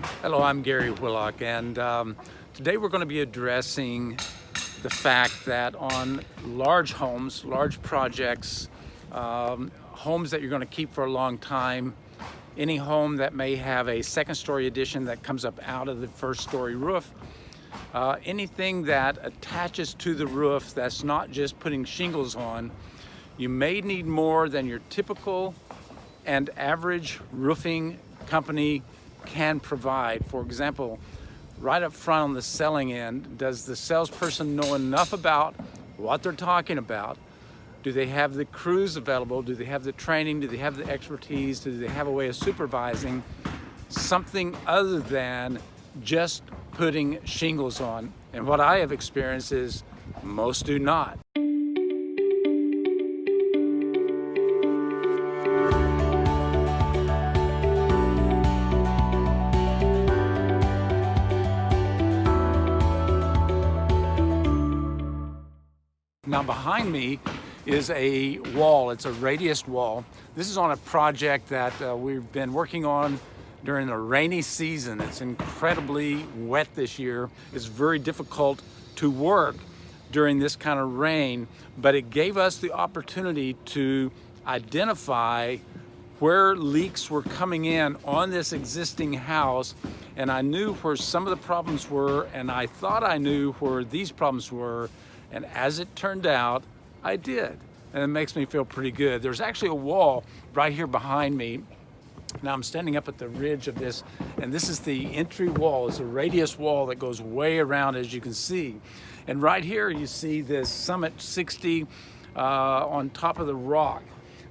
Hello, I'm Gary Willock, and today we're going to be addressing the fact that on large homes, large projects, homes that you're going to keep for a long time, any home that may have a second-story addition that comes up out of the first-story roof, anything that attaches to the roof that's not just putting shingles on, you may need more than your typical and average roofing company can provide. For example, right up front on the selling end, does the salesperson know enough about what they're talking about? Do they have the crews available? Do they have the training? Do they have the expertise? Do they have a way of supervising something other than just putting shingles on? And what I have experienced is most do not. Now behind me is a wall. It's a radius wall. This is on a project that we've been working on during the rainy season. It's incredibly wet this year. It's very difficult to work during this kind of rain, but it gave us the opportunity to identify where leaks were coming in on this existing house, and I knew where some of the problems were, and I thought I knew where these problems were. And as it turned out, I did. And it makes me feel pretty good. There's actually a wall right here behind me. Now I'm standing up at the ridge of this, and this is the entry wall. It's a radius wall that goes way around, as you can see. And right here you see this Summit 60 on top of the rock.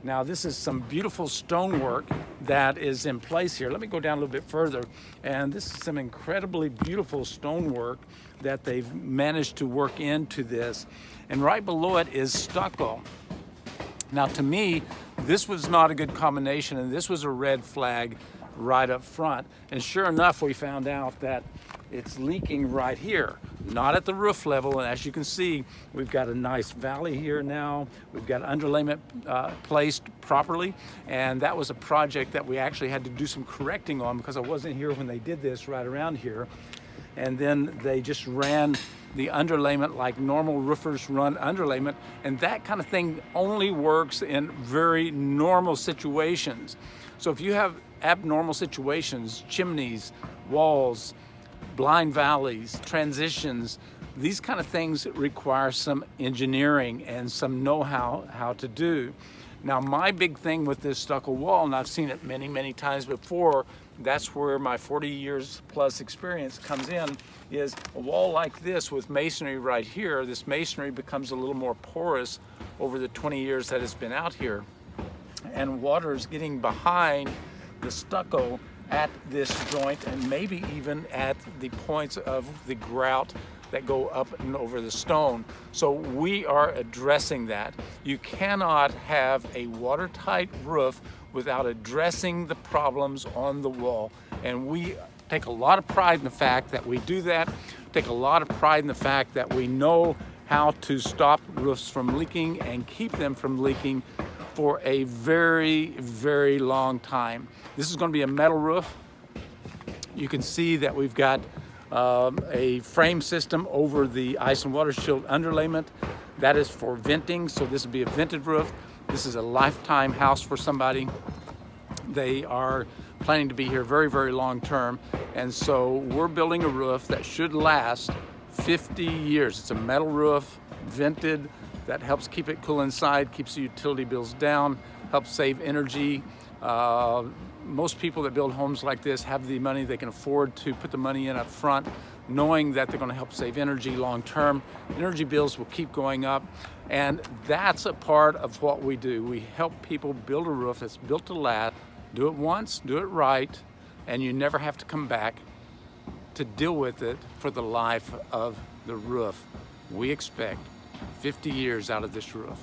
Now this is some beautiful stonework that is in place here. Let me go down a little bit further, and this is some incredibly beautiful stonework that they've managed to work into this. And right below it is stucco. Now to me, this was not a good combination, and this was a red flag right up front. And sure enough, we found out that it's leaking right here, not at the roof level. And as you can see, we've got a nice valley here now. We've got underlayment placed properly. And that was a project that we actually had to do some correcting on because I wasn't here when they did this right around here. And then they just ran the underlayment like normal roofers run underlayment. And that kind of thing only works in very normal situations. So if you have abnormal situations, chimneys, walls, blind valleys, transitions, these kind of things require some engineering and some know-how how to do. Now my big thing with this stucco wall, and I've seen it many, many times before, that's where my 40 years plus experience comes in, is a wall like this with masonry right here. This masonry becomes a little more porous over the 20 years that it's been out here. And water is getting behind the stucco at this joint and maybe even at the points of the grout that go up and over the stone. So we are addressing that. You cannot have a watertight roof without addressing the problems on the wall. And we take a lot of pride in the fact that we do that, take a lot of pride in the fact that we know how to stop roofs from leaking and keep them from leaking for a very, very long time. This is going to be a metal roof. You can see that we've got a frame system over the ice and water shield underlayment. That is for venting, so this will be a vented roof. This is a lifetime house for somebody. They are planning to be here very, very long term. And so we're building a roof that should last 50 years. It's a metal roof, vented, that helps keep it cool inside, keeps the utility bills down, helps save energy. Most people that build homes like this have the money, they can afford to put the money in up front, knowing that they're going to help save energy long term. Energy bills will keep going up, and that's a part of what we do. We help people build a roof that's built to last. Do it once, do it right, and you never have to come back to deal with it for the life of the roof. We expect 50 years out of this roof.